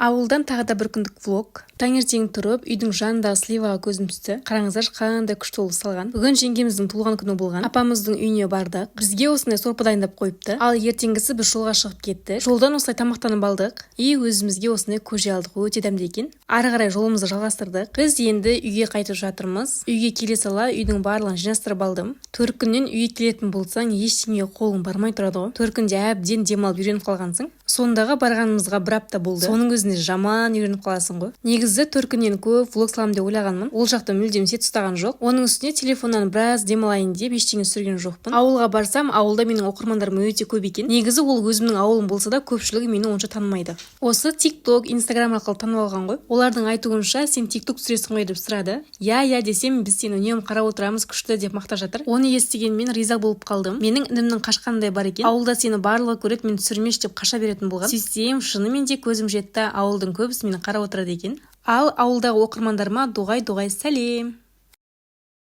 Ауылдан тағы да бір күндік влог. Таңертең тұрып, үйдің жанындағы сливаға көзім түсті. Қараңыздар, қандай күшті болып салған. Бүгін жеңгеміздің туылған күні болған. Апамыздың үйіне бардық. Бізге осындай сорпа дайындап қойыпты. Ал ертеңгісі біз жолға шығып кеттік. Жолдан осылай тамақтанып алдық. Өзімізге осындай көже алдық. Өте дәмді екен. Ары қарай жолымызды жалғастырдық. Біз енді үйге қайтып жатырмыз. Үйге келе сала үйдің барлығын жинастырып алдым. Төркіннен үйге келетін болсаң, ештеңеге қолың бармай тұрады ғой. Төркінде әбден демалып үйреніп қалғансың. Сондағы барғанымызға бір апта болды. Соның өзінде жаман үйреніп қаласың ғой. Негізі төркіннен көп влог салам деп ойлағанмын. Ол жақта мүлдем сет ұстаған жоқ. Оның үстіне телефоннан біраз демалайын деп ештеңе түсірген жоқпын. Ауылға барсам, ауылда менің оқырмандарым өте көп екен. Негізі ол өзімнің ауылым болса да, көпшілігі мені онша танымайды. Осы TikTok, Instagram арқылы танып алған ғой. Олардың айтуынша, сен TikTok түсіресің ғой деп сұрады. Я десем, біз сені үнемі қарап отырамыз, күшті деп мақтап жатыр. Оны естігенмен риза болып қалдым. Менің інімнің қашқандай бар екен. Ауылда сені барлығы көреді, мен түсірмеш деп қаша беретін болған. Сөйтсем, шынымен де көзім жетті, ауылдың көбісі мені қарап отырады екен. Ал ауылдағы оқырмандарыма доғай сәлем.